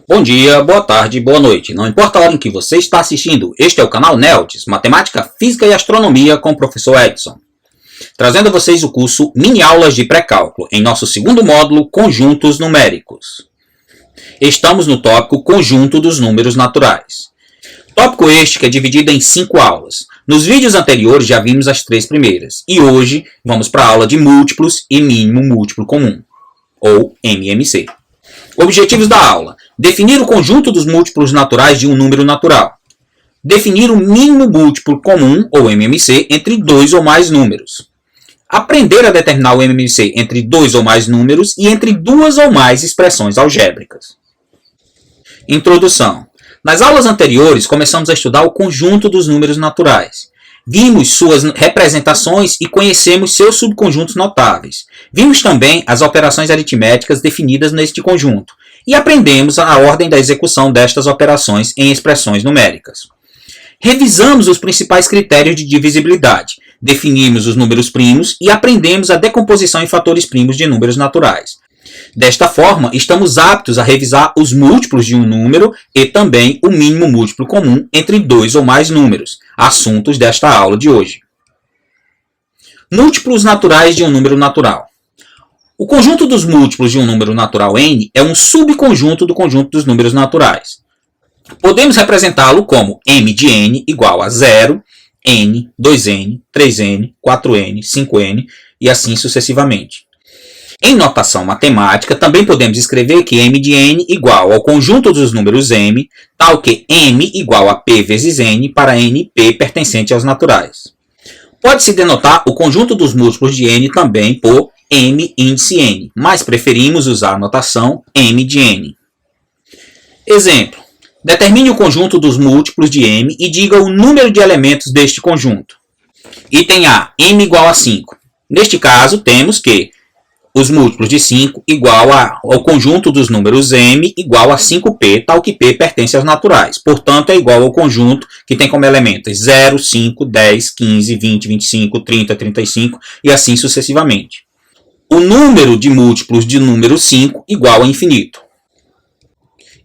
Bom dia, boa tarde, boa noite. Não importa a hora em que você está assistindo, este é o canal NELTS, Matemática, Física e Astronomia com o professor Edson. Trazendo a vocês o curso Mini Aulas de Pré-Cálculo, em nosso segundo módulo, Conjuntos Numéricos. Estamos no tópico Conjunto dos Números Naturais. Tópico este que é dividido em 5 aulas. Nos vídeos anteriores já vimos as 3 primeiras, e hoje vamos para a aula de múltiplos e mínimo múltiplo comum, ou MMC. Objetivos da aula: definir o conjunto dos múltiplos naturais de um número natural. Definir o mínimo múltiplo comum, ou MMC, entre 2 ou mais números. Aprender a determinar o MMC entre 2 ou mais números e entre 2 ou mais expressões algébricas. Introdução. Nas aulas anteriores, começamos a estudar o conjunto dos números naturais. Vimos suas representações e conhecemos seus subconjuntos notáveis. Vimos também as operações aritméticas definidas neste conjunto e aprendemos a ordem da execução destas operações em expressões numéricas. Revisamos os principais critérios de divisibilidade, definimos os números primos e aprendemos a decomposição em fatores primos de números naturais. Desta forma, estamos aptos a revisar os múltiplos de um número e também o mínimo múltiplo comum entre 2 ou mais números, assuntos desta aula de hoje. Múltiplos naturais de um número natural. O conjunto dos múltiplos de um número natural n é um subconjunto do conjunto dos números naturais. Podemos representá-lo como m de n igual a 0, n, 2n, 3n, 4n, 5n e assim sucessivamente. Em notação matemática, também podemos escrever que m de n igual ao conjunto dos números m, tal que m igual a p vezes n para n p pertencente aos naturais. Pode-se denotar o conjunto dos múltiplos de n também por m índice n, mas preferimos usar a notação m de n. Exemplo: determine o conjunto dos múltiplos de m e diga o número de elementos deste conjunto. Item A, m igual a 5. Neste caso, temos que os múltiplos de 5 igual ao conjunto dos números m igual a 5p, tal que p pertence aos naturais. Portanto, é igual ao conjunto que tem como elementos 0, 5, 10, 15, 20, 25, 30, 35 e assim sucessivamente. O número de múltiplos de número 5 igual a infinito.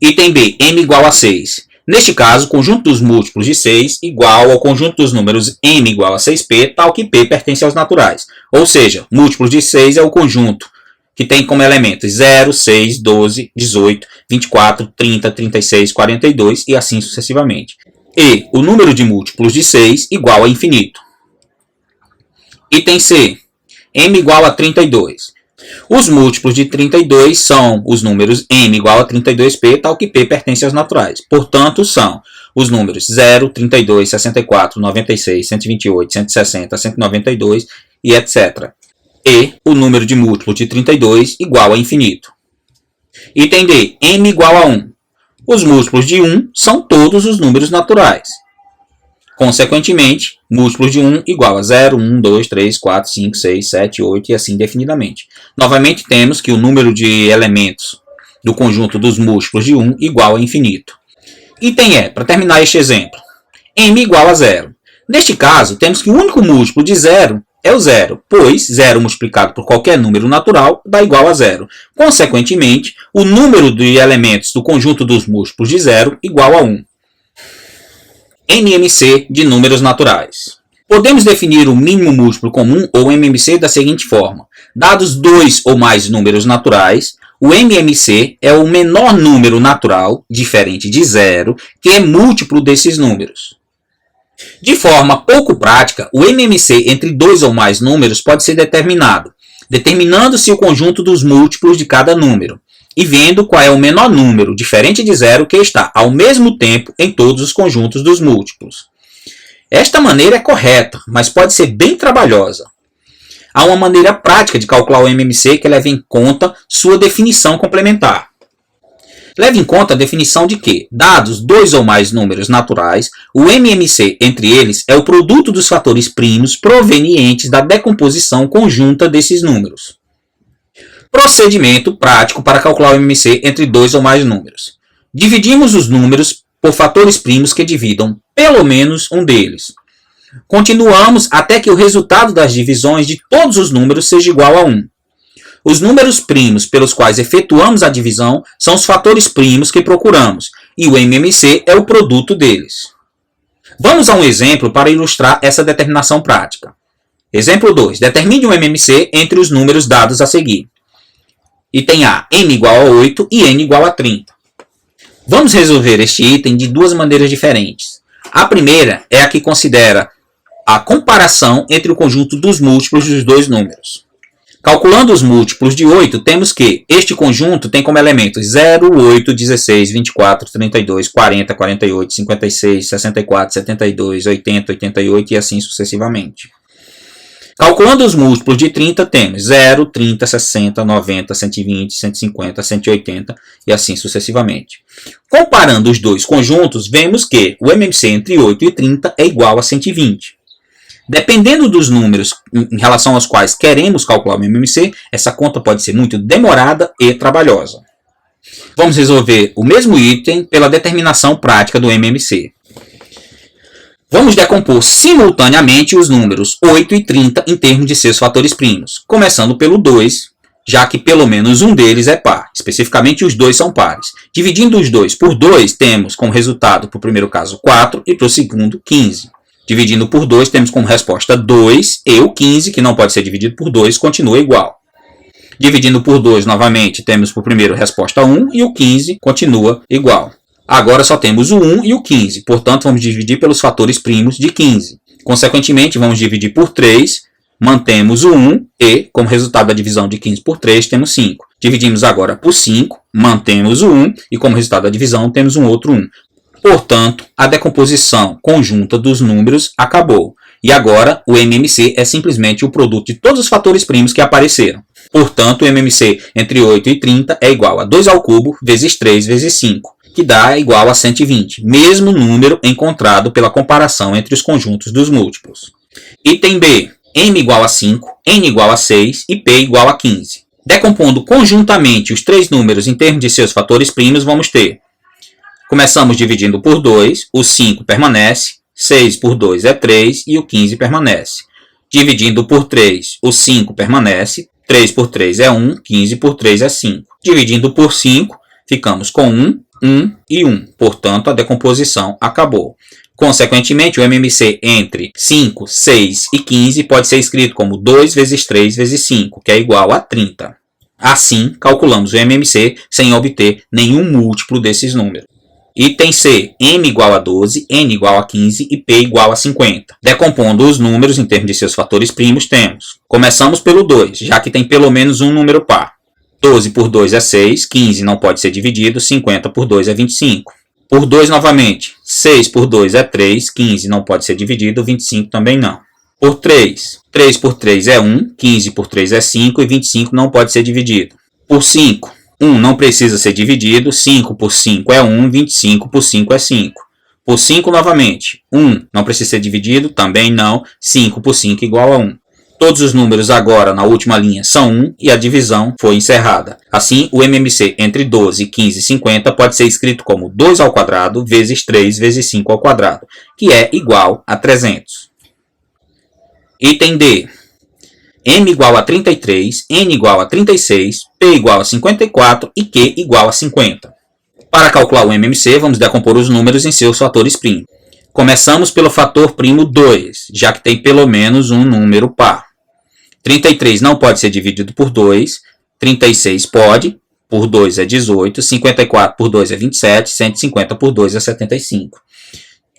Item B, m igual a 6. Neste caso, o conjunto dos múltiplos de 6 igual ao conjunto dos números m igual a 6p, tal que p pertence aos naturais. Ou seja, múltiplos de 6 é o conjunto que tem como elementos 0, 6, 12, 18, 24, 30, 36, 42 e assim sucessivamente. E o número de múltiplos de 6 igual a infinito. Item C, m igual a 32. Os múltiplos de 32 são os números m igual a 32p, tal que p pertence aos naturais. Portanto, são os números 0, 32, 64, 96, 128, 160, 192 e etc. E o número de múltiplos de 32 igual a infinito. Item D, m igual a 1. Os múltiplos de 1 são todos os números naturais. Consequentemente, múltiplos de 1 igual a 0, 1, 2, 3, 4, 5, 6, 7, 8 e assim indefinidamente. Novamente temos que o número de elementos do conjunto dos múltiplos de 1 igual a infinito. Item E, para terminar este exemplo, m igual a 0. Neste caso, temos que o único múltiplo de 0 é o 0, pois 0 multiplicado por qualquer número natural dá igual a 0. Consequentemente, o número de elementos do conjunto dos múltiplos de 0 igual a 1. MMC de números naturais. Podemos definir o mínimo múltiplo comum, ou MMC, da seguinte forma. Dados 2 ou mais números naturais, o MMC é o menor número natural, diferente de 0, que é múltiplo desses números. De forma pouco prática, o MMC entre 2 ou mais números pode ser determinando-se o conjunto dos múltiplos de cada número, e vendo qual é o menor número, diferente de 0, que está ao mesmo tempo em todos os conjuntos dos múltiplos. Esta maneira é correta, mas pode ser bem trabalhosa. Há uma maneira prática de calcular o MMC que leva em conta sua definição complementar. Leve em conta a definição de que, dados 2 ou mais números naturais, o MMC entre eles é o produto dos fatores primos provenientes da decomposição conjunta desses números. Procedimento prático para calcular o MMC entre 2 ou mais números. Dividimos os números por fatores primos que dividam pelo menos um deles. Continuamos até que o resultado das divisões de todos os números seja igual a 1. Os números primos pelos quais efetuamos a divisão são os fatores primos que procuramos, e o MMC é o produto deles. Vamos a um exemplo para ilustrar essa determinação prática. Exemplo 2. Determine o MMC entre os números dados a seguir. Item A, n igual a 8 e n igual a 30. Vamos resolver este item de duas maneiras diferentes. A primeira é a que considera a comparação entre o conjunto dos múltiplos dos dois números. Calculando os múltiplos de 8, temos que este conjunto tem como elementos 0, 8, 16, 24, 32, 40, 48, 56, 64, 72, 80, 88 e assim sucessivamente. Calculando os múltiplos de 30, temos 0, 30, 60, 90, 120, 150, 180 e assim sucessivamente. Comparando os dois conjuntos, vemos que o MMC entre 8 e 30 é igual a 120. Dependendo dos números em relação aos quais queremos calcular o MMC, essa conta pode ser muito demorada e trabalhosa. Vamos resolver o mesmo item pela determinação prática do MMC. Vamos decompor simultaneamente os números 8 e 30 em termos de seus fatores primos, começando pelo 2, já que pelo menos um deles é par, especificamente os dois são pares. Dividindo os dois por 2, temos como resultado para o primeiro caso 4 e para o segundo 15. Dividindo por 2, temos como resposta 2 e o 15, que não pode ser dividido por 2, continua igual. Dividindo por 2 novamente, temos para o primeiro resposta 1 e o 15 continua igual. Agora só temos o 1 e o 15, portanto vamos dividir pelos fatores primos de 15. Consequentemente, vamos dividir por 3, mantemos o 1 e, como resultado da divisão de 15 por 3, temos 5. Dividimos agora por 5, mantemos o 1 e, como resultado da divisão, temos um outro 1. Portanto, a decomposição conjunta dos números acabou. E agora o MMC é simplesmente o produto de todos os fatores primos que apareceram. Portanto, o MMC entre 8 e 30 é igual a 2 ao cubo vezes 3 vezes 5, que dá igual a 120, mesmo número encontrado pela comparação entre os conjuntos dos múltiplos. Item B, m igual a 5, n igual a 6 e p igual a 15. Decompondo conjuntamente os três números em termos de seus fatores primos, vamos ter: começamos dividindo por 2, o 5 permanece, 6 por 2 é 3 e o 15 permanece. Dividindo por 3, o 5 permanece, 3 por 3 é 1, 15 por 3 é 5. Dividindo por 5, ficamos com 1, 1 e 1. Portanto, a decomposição acabou. Consequentemente, o MMC entre 5, 6 e 15 pode ser escrito como 2 vezes 3 vezes 5, que é igual a 30. Assim, calculamos o MMC sem obter nenhum múltiplo desses números. Item C, m igual a 12, n igual a 15 e p igual a 50. Decompondo os números em termos de seus fatores primos, temos: começamos pelo 2, já que tem pelo menos um número par. 12 por 2 é 6, 15 não pode ser dividido, 50 por 2 é 25. Por 2 novamente, 6 por 2 é 3, 15 não pode ser dividido, 25 também não. Por 3, 3 por 3 é 1, 15 por 3 é 5 e 25 não pode ser dividido. Por 5, 1 não precisa ser dividido, 5 por 5 é 1, 25 por 5 é 5. Por 5 novamente, 1 não precisa ser dividido, também não, 5 por 5 igual a 1. Todos os números agora na última linha são 1 e a divisão foi encerrada. Assim, o MMC entre 12, 15 e 50 pode ser escrito como 2 ao quadrado vezes 3 vezes 5 ao quadrado, que é igual a 300. Item D. M igual a 33, N igual a 36, P igual a 54 e Q igual a 50. Para calcular o MMC, vamos decompor os números em seus fatores primos. Começamos pelo fator primo 2, já que tem pelo menos um número par. 33 não pode ser dividido por 2, 36 pode, por 2 é 18, 54 por 2 é 27, 150 por 2 é 75.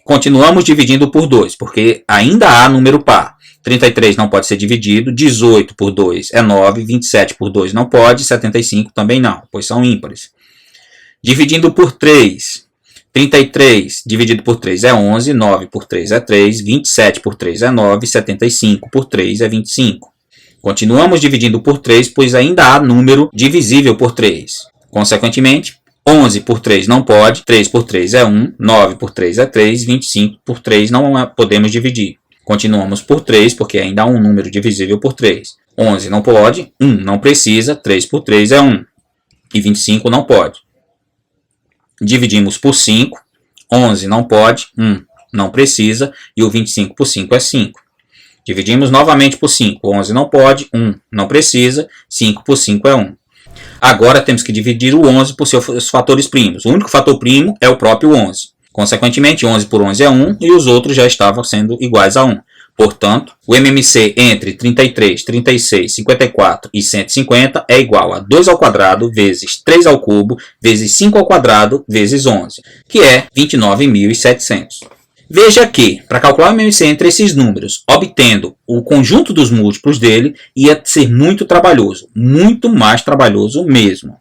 Continuamos dividindo por 2, porque ainda há número par. 33 não pode ser dividido, 18 por 2 é 9, 27 por 2 não pode, 75 também não, pois são ímpares. Dividindo por 3, 33 dividido por 3 é 11, 9 por 3 é 3, 27 por 3 é 9, 75 por 3 é 25. Continuamos dividindo por 3, pois ainda há número divisível por 3. Consequentemente, 11 por 3 não pode, 3 por 3 é 1, 9 por 3 é 3, 25 por 3 não podemos dividir. Continuamos por 3, porque ainda há um número divisível por 3. 11 não pode, 1 não precisa, 3 por 3 é 1. E 25 não pode. Dividimos por 5, 11 não pode, 1 não precisa, e o 25 por 5 é 5. Dividimos novamente por 5. 11 não pode, 1 não precisa, 5 por 5 é 1. Agora temos que dividir o 11 por seus fatores primos. O único fator primo é o próprio 11. Consequentemente, 11 por 11 é 1 e os outros já estavam sendo iguais a 1. Portanto, o MMC entre 33, 36, 54 e 150 é igual a 2 ao quadrado vezes 3 ao cubo vezes 5 ao quadrado vezes 11, que é 29.700. Veja que, para calcular o MMC entre esses números, obtendo o conjunto dos múltiplos dele, ia ser muito trabalhoso, muito mais trabalhoso mesmo.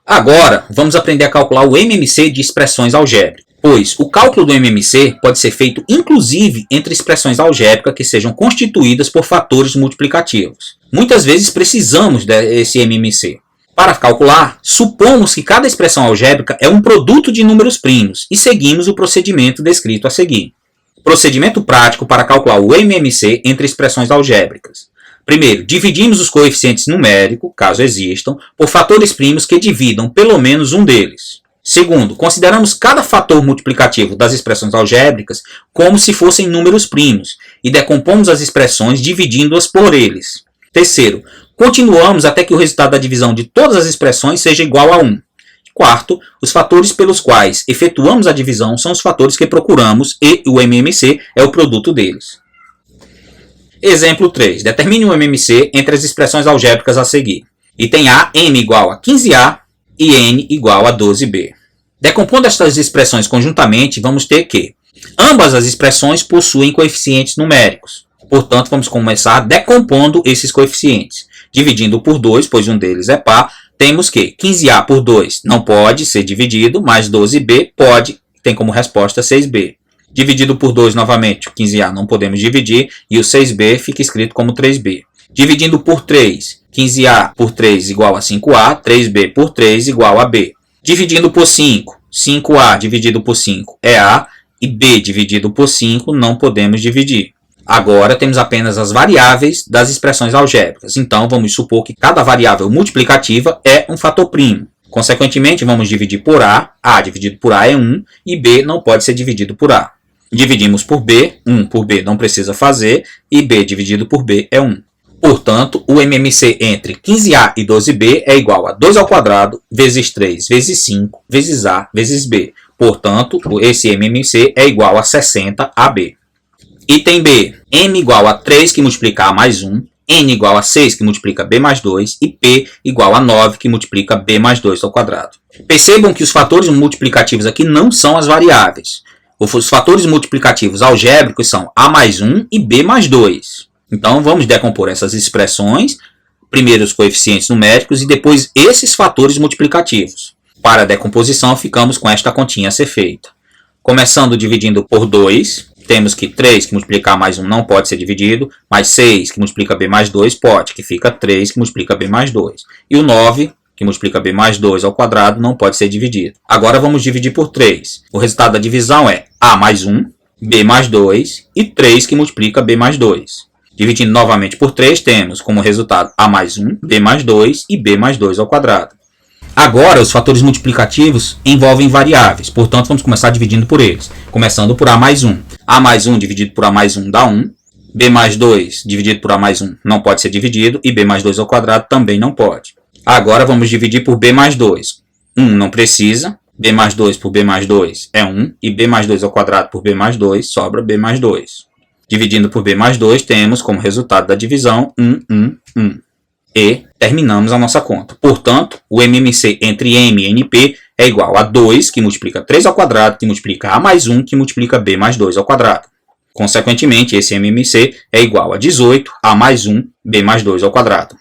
Agora, vamos aprender a calcular o MMC de expressões algébricas, pois o cálculo do MMC pode ser feito inclusive entre expressões algébricas que sejam constituídas por fatores multiplicativos. Muitas vezes precisamos desse MMC. Para calcular, supomos que cada expressão algébrica é um produto de números primos e seguimos o procedimento descrito a seguir. Procedimento prático para calcular o MMC entre expressões algébricas. Primeiro, dividimos os coeficientes numéricos, caso existam, por fatores primos que dividam pelo menos um deles. Segundo, consideramos cada fator multiplicativo das expressões algébricas como se fossem números primos e decompomos as expressões dividindo-as por eles. Terceiro, continuamos até que o resultado da divisão de todas as expressões seja igual a 1. Quarto, os fatores pelos quais efetuamos a divisão são os fatores que procuramos e o MMC é o produto deles. Exemplo 3. Determine o MMC entre as expressões algébricas a seguir. Item A, m igual a 15a e n igual a 12b. Decompondo estas expressões conjuntamente, vamos ter que ambas as expressões possuem coeficientes numéricos. Portanto, vamos começar decompondo esses coeficientes. Dividindo por 2, pois um deles é par, temos que 15a por 2 não pode ser dividido, mas 12b pode, tem como resposta 6b. Dividido por 2 novamente, o 15a não podemos dividir e o 6b fica escrito como 3b. Dividindo por 3, 15a por 3 igual a 5a, 3b por 3 igual a b. Dividindo por 5, 5a dividido por 5 é a e b dividido por 5 não podemos dividir. Agora temos apenas as variáveis das expressões algébricas, então vamos supor que cada variável multiplicativa é um fator primo. Consequentemente, vamos dividir por a dividido por a é 1 e b não pode ser dividido por a. Dividimos por b, 1 por b não precisa fazer e b dividido por b é 1. Portanto, o MMC entre 15a e 12b é igual a 2 ao quadrado vezes 3 vezes 5 vezes a vezes b. Portanto, esse MMC é igual a 60ab. Item B, m igual a 3 que multiplica a mais 1, n igual a 6 que multiplica b mais 2 e p igual a 9 que multiplica b mais 2 ao quadrado. Percebam que os fatores multiplicativos aqui não são as variáveis. Os fatores multiplicativos algébricos são a mais 1 e b mais 2. Então vamos decompor essas expressões, primeiro os coeficientes numéricos e depois esses fatores multiplicativos. Para a decomposição ficamos com esta continha a ser feita. Começando dividindo por 2, temos que 3 que multiplica a mais 1 não pode ser dividido, mais 6 que multiplica b mais 2 pode, que fica 3 que multiplica b mais 2. E o 9 que multiplica b mais 2 ao quadrado não pode ser dividido. Agora vamos dividir por 3. O resultado da divisão é a mais 1, b mais 2 e 3 que multiplica b mais 2. Dividindo novamente por 3, temos como resultado a mais 1, b mais 2 e b mais 2 ao quadrado. Agora, os fatores multiplicativos envolvem variáveis, portanto, vamos começar dividindo por eles. Começando por a mais 1. A mais 1 dividido por a mais 1 dá 1. B mais 2 dividido por a mais 1 não pode ser dividido. E b mais 2 ao quadrado também não pode. Agora, vamos dividir por b mais 2. 1 não precisa. B mais 2 por b mais 2 é 1. E b mais 2 ao quadrado por b mais 2 sobra b mais 2. Dividindo por b mais 2, temos como resultado da divisão 1, 1, 1. E terminamos a nossa conta. Portanto, o MMC entre m e np é igual a 2, que multiplica 3 ao quadrado, que multiplica a mais 1, que multiplica b mais 2 ao quadrado. Consequentemente, esse MMC é igual a 18, a mais 1, b mais 2 ao quadrado.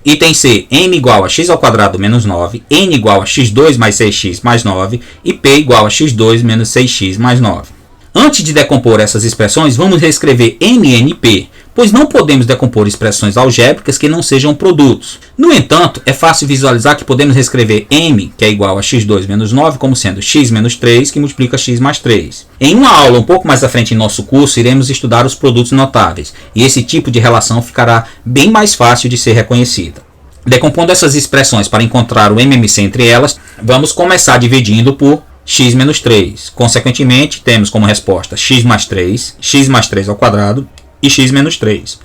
Item C, m igual a x ao quadrado menos 9, n igual a x2 mais 6x mais 9 e p igual a x2 menos 6x mais 9. Antes de decompor essas expressões, vamos reescrever m e np, pois não podemos decompor expressões algébricas que não sejam produtos. No entanto, é fácil visualizar que podemos reescrever m, que é igual a x2 menos 9, como sendo x menos 3, que multiplica x mais 3. Em uma aula um pouco mais à frente em nosso curso, iremos estudar os produtos notáveis, e esse tipo de relação ficará bem mais fácil de ser reconhecida. Decompondo essas expressões para encontrar o MMC entre elas, vamos começar dividindo por x menos 3. Consequentemente, temos como resposta x mais 3 ao quadrado, e x menos 3.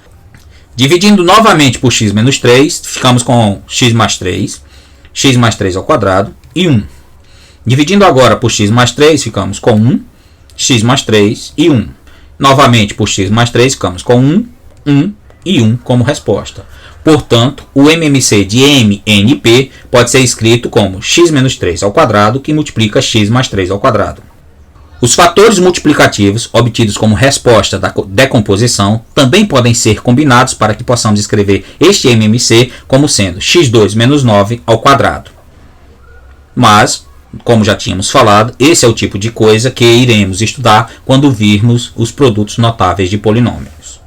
Dividindo novamente por x menos 3, ficamos com x mais 3 ao quadrado e 1. Dividindo agora por x mais 3, ficamos com 1, x mais 3 e 1. Novamente por x mais 3, ficamos com 1, 1 e 1 como resposta. Portanto, o MMC de MNP pode ser escrito como x menos 3 ao quadrado, que multiplica x mais 3 ao quadrado. Os fatores multiplicativos obtidos como resposta da decomposição também podem ser combinados para que possamos escrever este MMC como sendo x2 menos 9 ao quadrado. Mas, como já tínhamos falado, esse é o tipo de coisa que iremos estudar quando virmos os produtos notáveis de polinômios.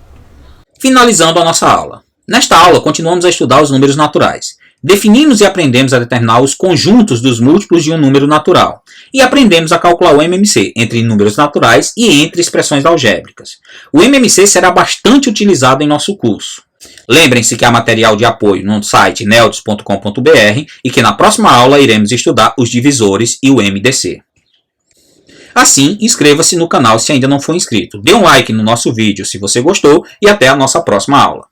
Finalizando a nossa aula. Nesta aula, continuamos a estudar os números naturais. Definimos e aprendemos a determinar os conjuntos dos múltiplos de um número natural. E aprendemos a calcular o MMC entre números naturais e entre expressões algébricas. O MMC será bastante utilizado em nosso curso. Lembrem-se que há material de apoio no site neodes.com.br e que na próxima aula iremos estudar os divisores e o MDC. Assim, inscreva-se no canal se ainda não for inscrito. Dê um like no nosso vídeo se você gostou e até a nossa próxima aula.